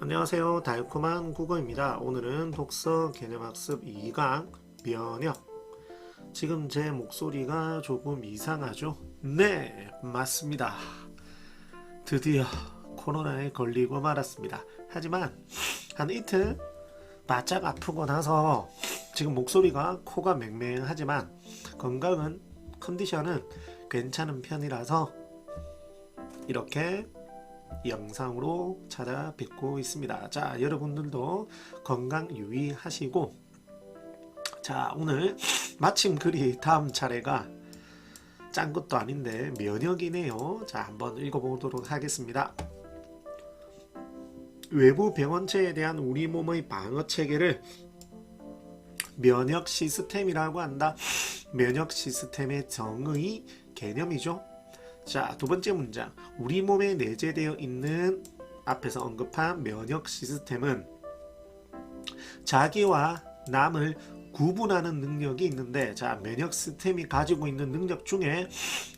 안녕하세요. 달콤한 국어입니다. 오늘은 독서 개념학습 2강 면역. 지금 제 목소리가 조금 이상하죠? 네, 맞습니다. 드디어 코로나에 걸리고 말았습니다. 하지만 한 이틀 바짝 아프고 나서 지금 목소리가 코가 맹맹하지만 건강은 컨디션은 괜찮은 편이라서 이렇게 영상으로 찾아뵙고 있습니다. 자, 여러분들도 건강 유의하시고, 자, 오늘 마침 그리 다음 차례가 짠 것도 아닌데 면역이네요. 자, 한번 읽어보도록 하겠습니다. 외부 병원체에 대한 우리 몸의 방어 체계를 면역 시스템이라고 한다. 면역 시스템의 정의 개념이죠. 자, 두 번째 문장. 우리 몸에 내재되어 있는 앞에서 언급한 면역 시스템은 자기와 남을 구분하는 능력이 있는데, 자, 면역 시스템이 가지고 있는 능력 중에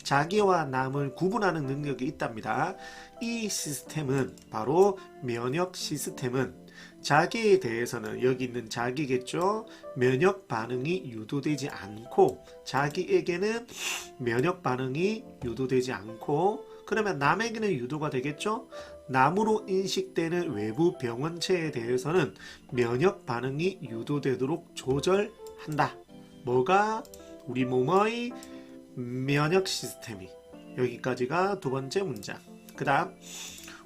자기와 남을 구분하는 능력이 있답니다. 이 시스템은 바로 면역 시스템은 자기에 대해서는 여기 있는 자기겠죠. 면역 반응이 유도되지 않고, 자기에게는 면역 반응이 유도되지 않고, 그러면 남에게는 유도가 되겠죠. 남으로 인식되는 외부 병원체에 대해서는 면역 반응이 유도되도록 조절한다. 뭐가? 우리 몸의 면역 시스템이. 여기까지가 두 번째 문장. 그 다음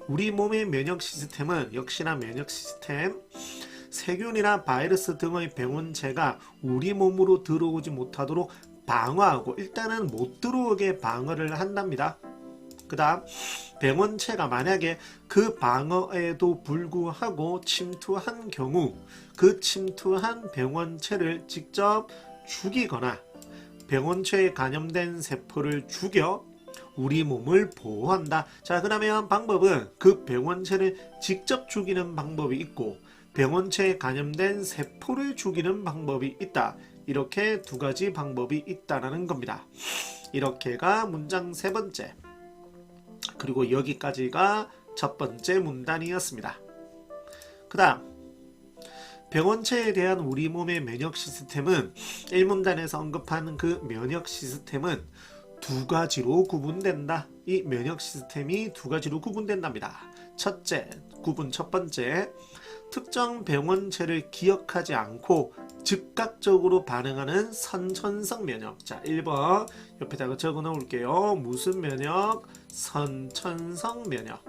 우리 몸의 면역 시스템은 역시나 면역 시스템, 세균이나 바이러스 등의 병원체가 우리 몸으로 들어오지 못하도록 방어하고, 일단은 못 들어오게 방어를 한답니다. 그 다음 병원체가 만약에 그 방어에도 불구하고 침투한 경우 그 침투한 병원체를 직접 죽이거나 병원체에 감염된 세포를 죽여 우리 몸을 보호한다. 자, 그러면 방법은 그 병원체를 직접 죽이는 방법이 있고 병원체에 감염된 세포를 죽이는 방법이 있다. 이렇게 두 가지 방법이 있다는 겁니다. 이렇게가 문장 세 번째. 그리고 여기까지가 첫 번째 문단이었습니다. 그 다음 병원체에 대한 우리 몸의 면역 시스템은 1문단에서 언급하는 그 면역 시스템은 두 가지로 구분된다. 이 면역 시스템이 두 가지로 구분된답니다. 첫째, 첫 번째, 특정 병원체를 기억하지 않고 즉각적으로 반응하는 선천성 면역. 자, 1번 옆에다가 적어 놓을게요. 무슨 면역? 선천성 면역.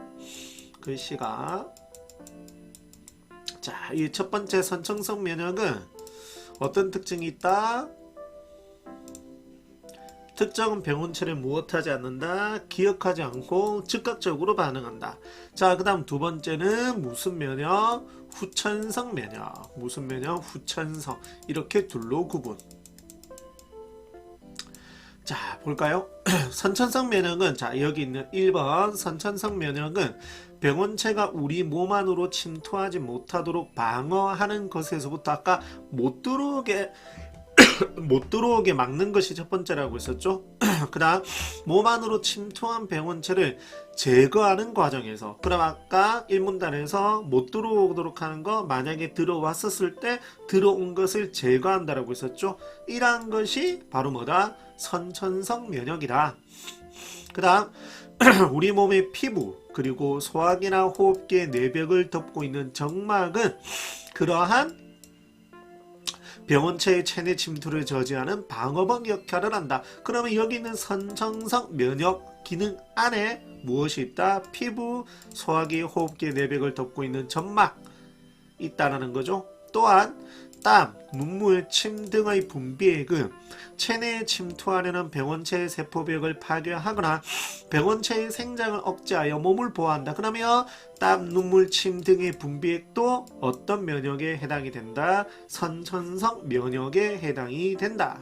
글씨가, 자, 이 첫 번째 선천성 면역은 어떤 특징이 있다? 특정 병원체를 무엇하지 않는다? 기억하지 않고 즉각적으로 반응한다. 자, 그 다음 두 번째는 무슨 면역? 후천성 면역. 무슨 면역? 후천성. 이렇게 둘로 구분. 자, 볼까요? 선천성 면역은, 자, 여기 있는 1번 선천성 면역은 병원체가 우리 몸 안으로 침투하지 못하도록 방어하는 것에서부터 아까 못 들어오게 막는 것이 첫 번째라고 했었죠. 그 다음 몸 안으로 침투한 병원체를 제거하는 과정에서, 그럼 아까 1문단에서 못 들어오도록 하는 거, 만약에 들어왔었을 때 들어온 것을 제거한다라고 했었죠. 이러한 것이 바로 뭐다? 선천성 면역이다. 그 다음 우리 몸의 피부 그리고 소화기나 호흡기의 내벽을 덮고 있는 정막은 그러한 병원체의 체내 침투를 저지하는 방어막 역할을 한다. 그러면 여기 있는 선천성 면역 기능 안에 무엇이 있다? 피부, 소화기, 호흡기의 내벽을 덮고 있는 점막 있다라는 거죠. 또한 땀, 눈물, 침 등의 분비액은 체내에 침투하려는 병원체의 세포벽을 파괴하거나 병원체의 생장을 억제하여 몸을 보호한다. 그러면 땀, 눈물, 침 등의 분비액도 어떤 면역에 해당이 된다? 선천성 면역에 해당이 된다.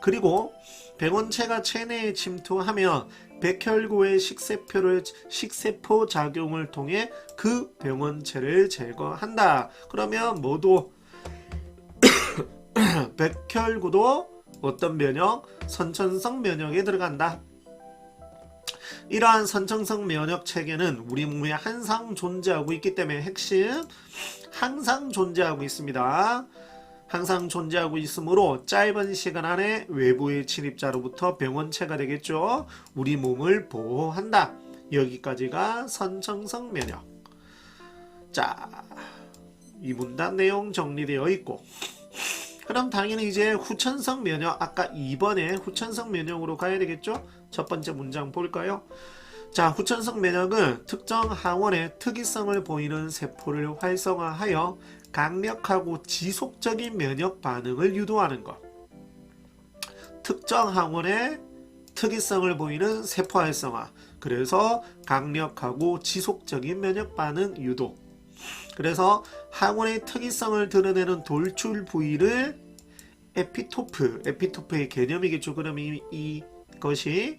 그리고 병원체가 체내에 침투하면 백혈구의 식세포 작용을 통해 그 병원체를 제거한다. 그러면 모두 백혈구도 어떤 면역? 선천성 면역에 들어간다. 이러한 선천성 면역 체계는 우리 몸에 항상 존재하고 있기 때문에 핵심 항상 존재하고 있습니다. 항상 존재하고 있으므로 짧은 시간 안에 외부의 침입자로부터 병원체가 되겠죠. 우리 몸을 보호한다. 여기까지가 선천성 면역. 자, 이 문단 내용 정리되어 있고, 그럼 당연히 이제 후천성 면역, 아까 2번에 후천성 면역으로 가야 되겠죠? 첫 번째 문장 볼까요? 자, 후천성 면역은 특정 항원의 특이성을 보이는 세포를 활성화하여 강력하고 지속적인 면역 반응을 유도하는 것. 특정 항원의 특이성을 보이는 세포 활성화. 그래서 강력하고 지속적인 면역 반응 유도. 그래서 항원의 특이성을 드러내는 돌출 부위를 에피토프의 개념이겠죠. 그럼 이것이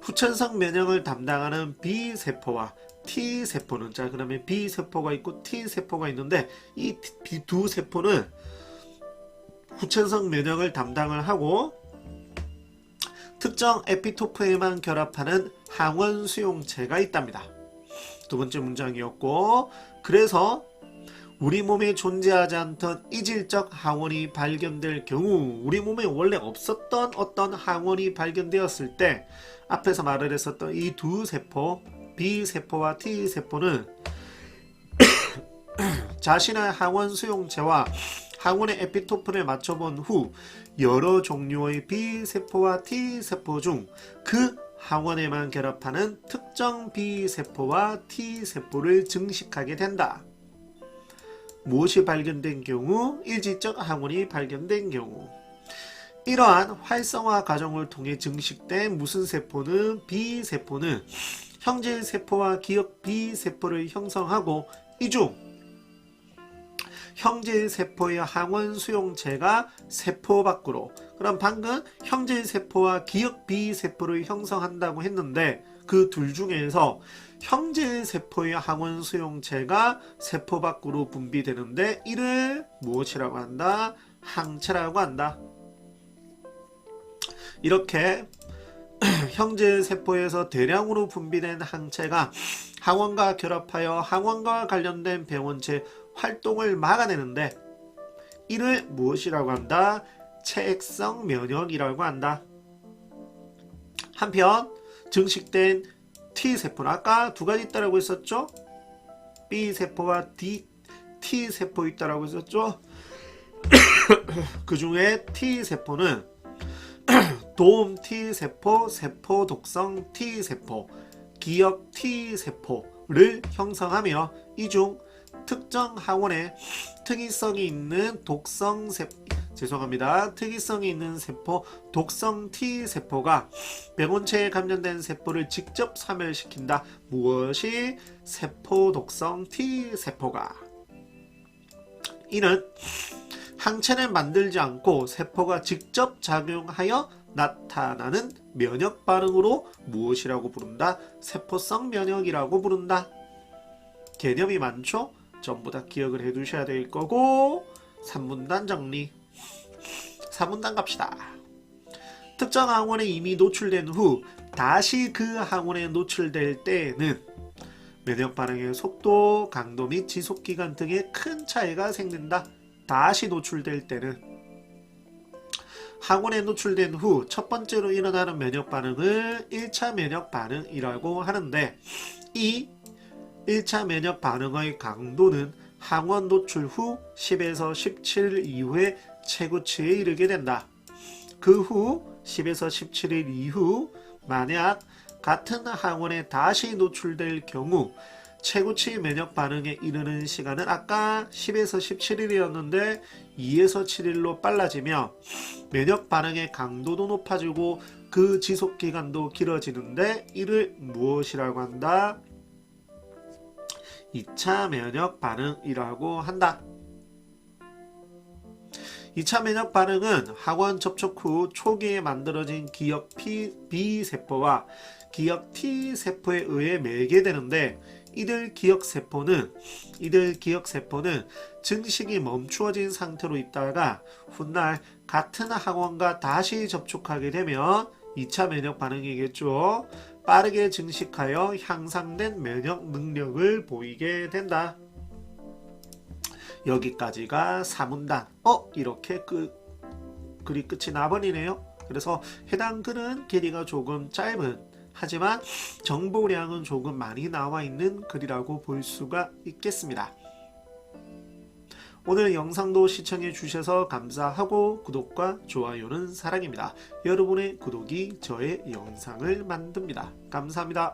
후천성 면역을 담당하는 B세포와 T세포는, 자 그러면 B세포가 있고 T세포가 있는데 이 두 세포는 후천성 면역을 담당을 하고 특정 에피토프에만 결합하는 항원 수용체가 있답니다. 두 번째 문장이었고, 그래서 우리 몸에 존재하지 않던 이질적 항원이 발견될 경우, 우리 몸에 원래 없었던 어떤 항원이 발견되었을 때 앞에서 말을 했었던 이 두 세포, B세포와 T세포는 자신의 항원 수용체와 항원의 에피토프를 맞춰본 후 여러 종류의 B세포와 T세포 중 그 항원에만 결합하는 특정 B세포와 T세포를 증식하게 된다. 무엇이 발견된 경우? 일지적 항원이 발견된 경우. 이러한 활성화 과정을 통해 증식된 무슨 세포는 B세포는 형질 세포와 기억 B세포를 형성하고, 이 중 형질 세포의 항원 수용체가 세포 밖으로, 그럼 방금 형질 세포와 기억 B세포를 형성한다고 했는데 그 둘 중에서 형질 세포의 항원 수용체가 세포 밖으로 분비되는데 이를 무엇이라고 한다? 항체라고 한다. 이렇게 형질 세포에서 대량으로 분비된 항체가 항원과 결합하여 항원과 관련된 병원체 활동을 막아내는데 이를 무엇이라고 한다? 체액성 면역이라고 한다. 한편 증식된 T세포는 아까 두 가지 있다라고 했었죠? B세포와 T세포 있다라고 했었죠? 그 중에 T세포는 도움 T세포, 세포 독성 T세포, 기억 T세포를 형성하며 이 중 특정 항원에 특이성이 있는 특이성이 있는 세포 독성 T세포가 병원체에 감염된 세포를 직접 사멸시킨다. 무엇이? 세포 독성 T세포가. 이는 항체를 만들지 않고 세포가 직접 작용하여 나타나는 면역 반응으로 무엇이라고 부른다? 세포성 면역이라고 부른다. 개념이 많죠? 전부 다 기억을 해 두셔야 될 거고, 3문단 정리. 4문단 갑시다. 특정 항원에 이미 노출된 후 다시 그 항원에 노출될 때에는 면역 반응의 속도, 강도 및 지속기간 등의 큰 차이가 생긴다. 다시 노출될 때는 항원에 노출된 후 첫 번째로 일어나는 면역 반응을 1차 면역 반응이라고 하는데, 이 1차 면역 반응의 강도는 항원 노출 후 10에서 17일 이후에 최고치에 이르게 된다. 그 후 10에서 17일 이후 만약 같은 항원에 다시 노출될 경우 최고치 면역 반응에 이르는 시간은 아까 10에서 17일이었는데 2에서 7일로 빨라지며 면역 반응의 강도도 높아지고 그 지속 기간도 길어지는데 이를 무엇이라고 한다? 2차 면역 반응이라고 한다. 2차 면역 반응은 항원 접촉 후 초기에 만들어진 기억 B세포와 기억 T세포에 의해 매개되는데 이들 기억세포는 증식이 멈추어진 상태로 있다가 훗날 같은 항원과 다시 접촉하게 되면 2차 면역 반응이겠죠. 빠르게 증식하여 향상된 면역 능력을 보이게 된다. 여기까지가 사문단. 이렇게 글이 끝이 나버리네요. 그래서 해당 글은 길이가 조금 짧은, 하지만 정보량은 조금 많이 나와 있는 글이라고 볼 수가 있겠습니다. 오늘 영상도 시청해 주셔서 감사하고, 구독과 좋아요는 사랑입니다. 여러분의 구독이 저의 영상을 만듭니다. 감사합니다.